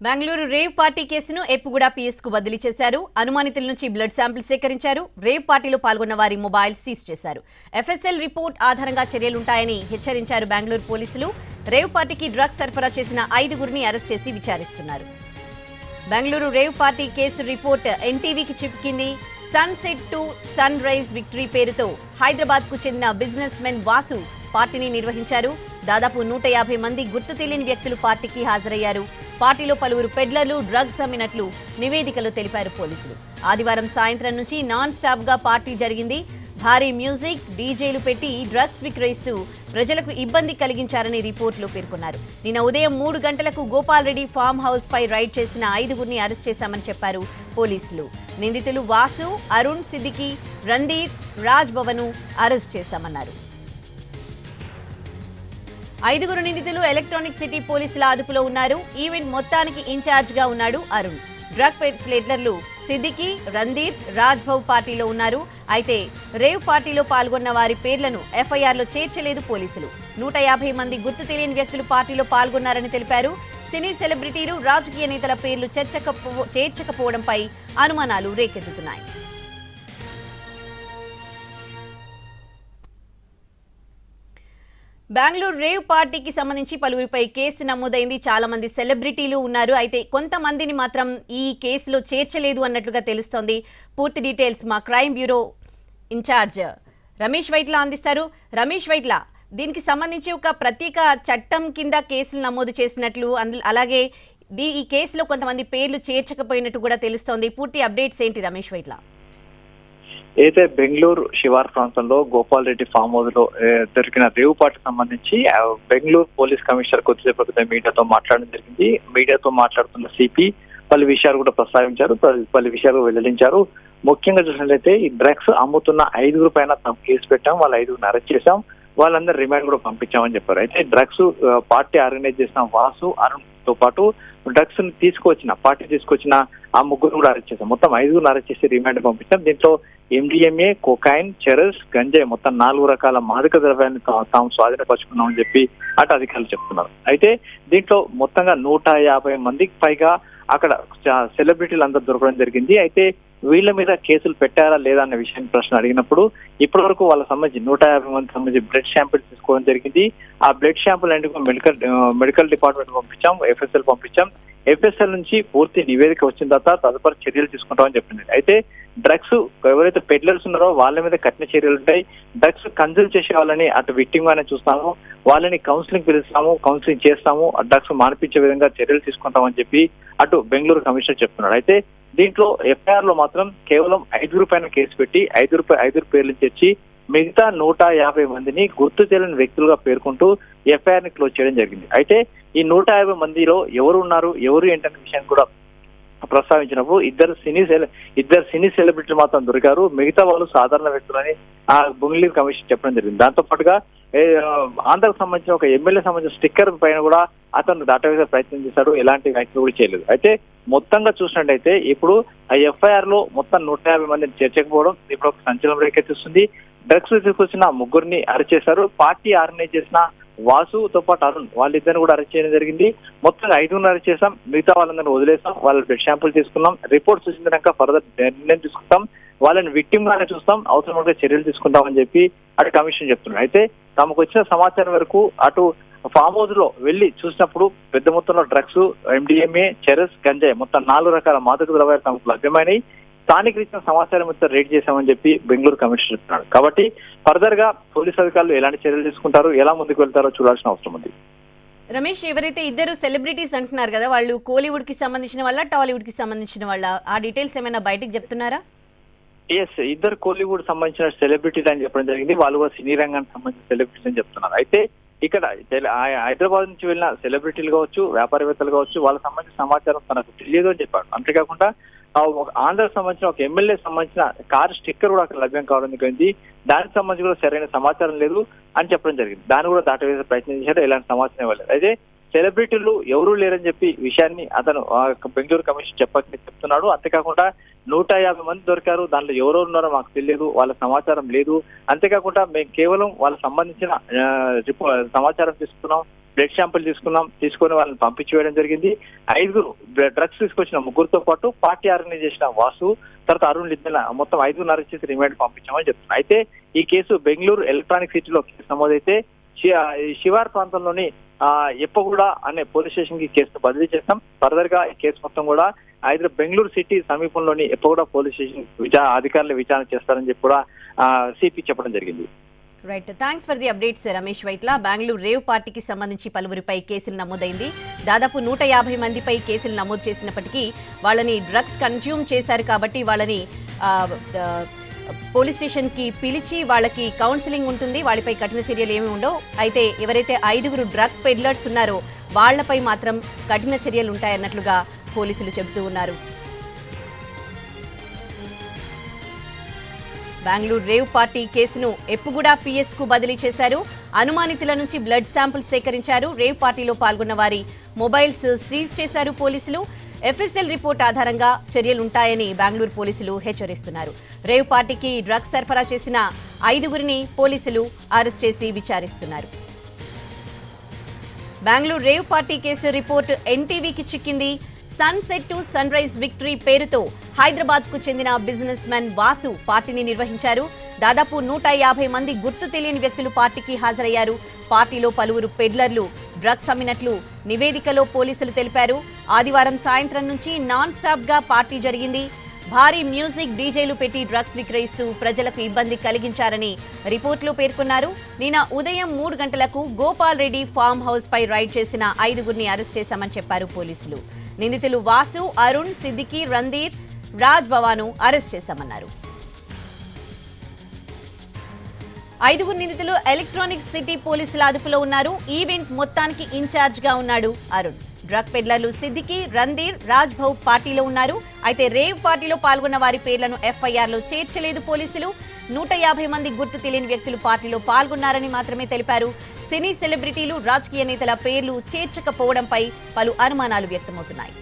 Bengaluru rave party కేసును ఎప్పుగూడ పీఎస్కు బదిలీ చేశారు. అనుమానితుల నుంచి బ్లడ్ శాంపిల్ సేకరించారు. రేవ్ పార్టీలో పాల్గొన్న వారి మొబైల్ సీజ్ చేశారు. ఎఫ్ఎస్ఎల్ రిపోర్ట్ ఆధారంగా చర్యలుంటాయని హెచ్చరించారు బెంగళూరు పోలీసులు. రేవ్ పార్టీకి డ్రగ్స్ సరఫరా చేసిన 5గురిని అరెస్ట్ చేసి విచారిస్తున్నారు. Bengaluru rave party case report ఎన్టీవీకి చిక్కింది. Sunset to sunrise victory పేరుతో హైదరాబాద్ కు చెందిన బిజినెస్ మెన్ వాసు పార్టీని నిర్వహించారు. దాదాపు 150 మంది గుర్తు తెలియని వ్యక్తులు పార్టీకి హాజరయ్యారు. పార్టీలో పలువురు పెడ్లర్లు డ్రగ్స్ అమ్మినట్లు నివేదికలో తెలిపారు పోలీసులు. ఆదివారం సాయంత్రం నుంచి నాన్ స్టాప్ గా పార్టీ జరిగింది. భారీ మ్యూజిక్, డీజేలు పెట్టి డ్రగ్స్ విక్రయిస్తూ ప్రజలకు ఇబ్బంది కలిగించారని రిపోర్టులో పేర్కొన్నారు. నిన్న ఉదయం 3 గంటలకు గోపాల్ రెడ్డి ఫామ్ హౌస్ పై రైడ్ చేసిన 5గురిని అరెస్ట్ చేశామని చెప్పారు పోలీసులు. నిందితులు వాసు, అరుణ్, సిద్దికి, రణ్దీర్, రాజ్ భవన్ అరెస్ట్ చేశామన్నారు. 5గురు నిందితులు ఎలక్ట్రానిక్ సిటీ పోలీసుల అదుపులో ఉన్నారు. ఈవెంట్ మొత్తానికి ఇన్ఛార్జ్ గా ఉన్నాడు అరుణ్. డ్రగ్ ప్లేడ్లర్లు సిద్దికి, రణ్దీర్, రాజ్భవ్ పార్టీలో ఉన్నారు. అయితే రేవ్ పార్టీలో పాల్గొన్న వారి పేర్లను ఎఫ్ఐఆర్లో చేర్చలేదు పోలీసులు. 150 మంది గుర్తు తెలియని వ్యక్తులు పార్టీలో పాల్గొన్నారని తెలిపారు. సినీ సెలబ్రిటీలు, రాజకీయ నేతల పేర్లు చేర్చకపోవడంపై అనుమానాలు రేకెత్తుతున్నాయి. బెంగళూరు రేవ్ పార్టీకి సంబంధించి పలువురిపై కేసు నమోదైంది. చాలా మంది సెలబ్రిటీలు ఉన్నారు. అయితే కొంతమందిని మాత్రం ఈ కేసులో చేర్చలేదు అన్నట్లుగా తెలుస్తోంది. పూర్తి డీటెయిల్స్ మా crime bureau in charge Ramesh Vytla అందిస్తారు. రమేష్ వైట్ల, దీనికి సంబంధించి ఒక ప్రత్యేక చట్టం కింద కేసులు నమోదు చేసినట్లు, అలాగే ఈ కేసులో కొంతమంది పేర్లు చేర్చకపోయినట్టు కూడా తెలుస్తోంది. పూర్తి అప్డేట్స్ ఏంటి రమేష్ వైట్ల? అయితే బెంగళూరు శివార్ ప్రాంతంలో గోపాల్ రెడ్డి ఫామ్ హౌస్ లో దొరికిన రేవ్ పార్టీకి సంబంధించి బెంగళూరు పోలీస్ కమిషనర్ కొద్దిసేపు క్రితం మీడియాతో మాట్లాడడం జరిగింది. మీడియాతో మాట్లాడుతున్న సిపి పలు విషయాలు కూడా ప్రస్తావించారు, పలు విషయాలు వెల్లడించారు. ముఖ్యంగా చూసినట్లయితే ఈ డ్రగ్స్ అమ్ముతున్న 5గురు పైన తాము కేసు పెట్టాం, వాళ్ళ 5గురిని అరెస్ట్ చేశాం, వాళ్ళందరూ రిమాండ్ కూడా పంపించామని చెప్పారు. అయితే డ్రగ్స్ పార్టీ ఆర్గనైజ్ చేసిన వాసు, అరుణ్ తో పాటు డ్రగ్స్ పార్టీ తీసుకొచ్చిన ఆ 3గురు కూడా అరెస్ట్ చేశాం. మొత్తం 5గురిని అరెస్ట్ చేసి రిమాండ్ పంపించాం. దీంట్లో ఎండిఎంఏ, కోకాయిన్, చెరస్, గంజాయి మొత్తం 4 రకాల మాదక ద్రవ్యాన్ని తాము స్వాధీనపరుచుకున్నామని చెప్పి అటు అధికారులు చెప్తున్నారు. అయితే దీంట్లో మొత్తంగా 150 మందికి పైగా అక్కడ సెలబ్రిటీలు అందరూ దొరకడం జరిగింది. అయితే వీళ్ళ మీద కేసులు పెట్టారా లేదా అన్న విషయాన్ని ప్రశ్న అడిగినప్పుడు ఇప్పటి వరకు వాళ్ళకి సంబంధించి 150 మందికి సంబంధించి బ్లడ్ శాంపిల్ తీసుకోవడం జరిగింది. ఆ బ్లడ్ శాంపిల్ అంటే మెడికల్ డిపార్ట్మెంట్ పంపించాం, ఎఫ్ఎస్ఎల్ పంపించాం. ఎఫ్ఎస్ఎల్ నుంచి పూర్తి నివేదిక వచ్చిన తర్వాత తదుపరి చర్యలు తీసుకుంటామని చెప్పింది. అయితే డ్రగ్స్ ఎవరైతే పెడ్లర్స్ ఉన్నారో వాళ్ళ మీద కఠిన చర్యలు ఉంటాయి. డ్రగ్స్ కన్జ్యూమ్ చేసే వాళ్ళని అటు విక్టిమ్ గానే చూస్తాము, వాళ్ళని కౌన్సిలింగ్ పిలుస్తాము, కౌన్సిలింగ్ చేస్తాము, డ్రగ్స్ మానిపించే విధంగా చర్యలు తీసుకుంటామని చెప్పి అటు బెంగళూరు కమిషనర్ చెప్తున్నాడు. అయితే దీంట్లో ఎఫ్ఐఆర్ లో మాత్రం కేవలం 5గురు పైన కేసు పెట్టి 5 పేర్లు చేర్చి మిగతా 150 మందిని గుర్తు తెలియని వ్యక్తులుగా పేర్కొంటూ ఎఫ్ఐఆర్ ని క్లోజ్ చేయడం జరిగింది. అయితే ఈ 150 మందిలో ఎవరు ఉన్నారు, ఎవరు ఏంటనే విషయాన్ని కూడా ప్రస్తావించినప్పుడు ఇద్దరు సినీ సెలబ్రిటీలు మాత్రం దొరికారు. మిగతా వాళ్ళు సాధారణ వ్యక్తులని ఆ బెంగళూరు కమిషన్ చెప్పడం జరిగింది. దాంతో పాటుగా ఆంధ్రకు సంబంధించిన ఒక ఎమ్మెల్యే సంబంధించిన స్టిక్కర్ పైన కూడా అతను దాటవేసే ప్రయత్నం చేశాడు. ఎలాంటి వ్యాఖ్యలు కూడా చేయలేదు. అయితే మొత్తంగా చూసినట్టయితే ఇప్పుడు ఆ ఎఫ్ఐఆర్ లో మొత్తం 150 మందిని చేర్చకపోవడం ఇప్పుడు ఒక సంచలనం రేకెత్తిస్తుంది. డ్రగ్స్ తీసుకొచ్చిన 3గురిని అరెస్ట్ చేశారు. పార్టీ ఆర్గనైజ్ చేసిన వాసుతో పాటు అరుణ్ వాళ్ళిద్దరిని కూడా అరెస్ట్ చేయడం జరిగింది. మొత్తంగా 5గురిని అరెస్ట్ చేశాం, మిగతా వాళ్ళందరినీ వదిలేసాం, వాళ్ళ బ్లడ్ శాంపుల్ తీసుకున్నాం, రిపోర్ట్స్ చూసినాక ఫర్దర్ నిర్ణయం తీసుకుంటాం, వాళ్ళని విక్టిమ్ గానే చూస్తాం, అవసరమైన చర్యలు తీసుకుంటామని చెప్పి అటు కమిషన్ చెప్తున్నారు. అయితే తమకు వచ్చిన సమాచారం వరకు అటు ఫామ్ హౌస్ లో వెళ్లి చూసినప్పుడు పెద్ద మొత్తంలో డ్రగ్స్, ఎండిఎంఏ, చెరస్, గంజాయి మొత్తం 4 రకాల మాదక ద్రవ్యాలు తమకు లభ్యమైనవి. స్థానిక రీత్యా సమాచారం మొత్తం రేట్ చేశామని చెప్పి బెంగళూరు కమిషనర్ చెప్తున్నాడు. కాబట్టి ఫర్దర్ గా పోలీస్ అధికారులు ఎలాంటి చర్యలు తీసుకుంటారో, ఎలా ముందుకు వెళ్తారో చూడాల్సిన అవసరం ఉంది. రమేష్, ఎవరైతే ఇద్దరు సెలబ్రిటీస్ అంటున్నారు కదా, వాళ్ళు కోలీవుడ్ కి సంబంధించిన వాళ్ళ, టాలీవుడ్ కి సంబంధించిన వాళ్ళ, ఆ డీటెయిల్స్ ఏమైనా బయటకు చెప్తున్నారా? ఎస్, ఇద్దరు కోలీవుడ్ సంబంధించిన సెలబ్రిటీలు అని చెప్పడం జరిగింది. వాళ్ళు కూడా సినీ రంగానికి సంబంధించిన సెలబ్రిటీలు అని చెప్తున్నారు. అయితే ఇక్కడ హైదరాబాద్ నుంచి వెళ్ళిన సెలబ్రిటీలు కావచ్చు, వ్యాపారవేత్తలు కావచ్చు, వాళ్ళకి సంబంధించిన సమాచారం తనకు తెలియదు అని చెప్పాడు. అంతేకాకుండా ఆంధ్రకు సంబంధించిన ఒక ఎమ్మెల్యే సంబంధించిన కారు స్టిక్కర్ కూడా అక్కడ లభ్యం కావడం జరిగింది. దానికి సంబంధించి కూడా సరైన సమాచారం లేదు అని చెప్పడం జరిగింది. దాన్ని కూడా దాటవేసే ప్రయత్నం చేశారు, ఎలాంటి సమాచారం ఇవ్వలేదు. అయితే సెలబ్రిటీలు ఎవరూ లేరని చెప్పి విషయాన్ని అతను బెంగళూరు కమిషన్ చెప్తున్నాడు. అంతేకాకుండా 150 మంది దొరికారు, దాంట్లో ఎవరెవరు ఉన్నారో మాకు తెలియదు, వాళ్ళ సమాచారం లేదు. అంతేకాకుండా మేము కేవలం వాళ్ళకి సంబంధించిన సమాచారం తీసుకున్నాం, బ్లడ్ శాంపిల్ తీసుకొని వాళ్ళని పంపించి వేయడం జరిగింది. 5 డ్రగ్స్ తీసుకొచ్చిన 3తో పాటు పార్టీ ఆర్గనైజ్ చేసిన వాసు, తర్వాత అరుణ్ ఇద్దరు మొత్తం 5 అరెస్ట్ చేసి రిమాండ్ పంపించామని చెప్తున్నారు. అయితే ఈ కేసు బెంగళూరు ఎలక్ట్రానిక్ సిటీలో కేసు నమోదైతే శివార్ ప్రాంతంలోని ఎప్పగూడ అనే పోలీస్ స్టేషన్ కి కేసును బదిలీ చేస్తాం. ఫర్దర్ గా ఈ కేసు మొత్తం కూడా బెంగళూరు సిటీ సమీపంలోని ఎప్పగూడ పోలీస్ స్టేషన్ అధికారులు విచారణ చేస్తారని చెప్పి కూడా సిపి చెప్పడం జరిగింది. Right, thanks for the updates Ramesh Vaitla. Bengaluru rave పార్టీకి సంబంధించి పలువురిపై కేసులు నమోదైంది. దాదాపు 150 మందిపై కేసులు నమోదు చేసినప్పటికీ వాళ్ళని డ్రగ్స్ కన్జ్యూమ్ చేశారు కాబట్టి వాళ్ళని పోలీస్ స్టేషన్ కి పిలిచి వాళ్ళకి కౌన్సిలింగ్ ఉంటుంది. వాళ్ళపై కఠిన చర్యలు ఏమి ఉండవు. అయితే ఎవరైతే 5 డ్రగ్ పెడ్లర్స్ ఉన్నారో వాళ్లపై మాత్రం కఠిన చర్యలు ఉంటాయన్నట్లుగా పోలీసులు చెబుతూ ఉన్నారు. బెంగళూరు రేవ్ పార్టీ కేసును ఎప్పుగూడ పిఎస్ కు బదిలీ చేశారు. అనుమానితుల నుంచి బ్లడ్ శాంపిల్స్ సేకరించారు. రేవ్ పార్టీలో పాల్గొన్న వారి మొబైల్స్ సీజ్ చేశారు పోలీసులు. ఎఫ్ఎస్ఎల్ రిపోర్ట్ ఆధారంగా చర్యలుంటాయని బెంగళూరు పోలీసులు హెచ్చరిస్తున్నారు. రేవ్ పార్టీకి డ్రగ్స్ సరఫరా చేసిన 5 పోలీసులు అరెస్ట్ చేసి విచారిస్తున్నారు. Bengaluru rave party case report ఎన్టీవీకి చిక్కింది. Sunset to sunrise victory పేరుతో హైదరాబాద్ కు చెందిన బిజినెస్ మ్యాన్ వాసు పార్టీని నిర్వహించారు. దాదాపు 150 మంది గుర్తు తెలియని వ్యక్తులు పార్టీకి హాజరయ్యారు. పార్టీలో పలువురు పెడ్లర్లు డ్రగ్స్ అమ్మినట్లు నివేదికలో పోలీసులు తెలిపారు. ఆదివారం సాయంత్రం నుంచి నాన్ స్టాప్ గా పార్టీ జరిగింది. భారీ మ్యూజిక్ డీజేలు పెట్టి డ్రగ్స్ విక్రయిస్తూ ప్రజలకు ఇబ్బంది కలిగించారని రిపోర్టులో పేర్కొన్నారు. నిన్న ఉదయం 3 గంటలకు గోపాల్ రెడ్డి ఫామ్ హౌస్ పై రైడ్ చేసిన 5 అరెస్ట్ చేశామని చెప్పారు పోలీసులు. నిందితులు వాసు, అరుణ్, సిద్దికి, రణ్ధీర్, రాజ్ భవాను అరెస్ట్ చేశామన్నారు. 5 నిందితులు ఎలక్ట్రానిక్ సిటీ పోలీసుల అదుపులో ఉన్నారు. ఈవెంట్ మొత్తానికి ఇన్ఛార్జ్ గా ఉన్నాడు అరుణ్. డ్రగ్ పెడ్లర్లు సిద్దికి, రణ్ధీర్, రాజ్ భౌ పార్టీలో ఉన్నారు. అయితే రేవ్ పార్టీలో పాల్గొన్న వారి పేర్లను ఎఫ్ఐఆర్లో చేర్చలేదు పోలీసులు. 150 మంది గుర్తు తెలియని వ్యక్తులు పార్టీలో పాల్గొన్నారని మాత్రమే తెలిపారు. సినీ సెలబ్రిటీలు, రాజకీయ నేతల పేర్లు చేర్చకపోవడంపై పలు అనుమానాలు వ్యక్తమవుతున్నాయి.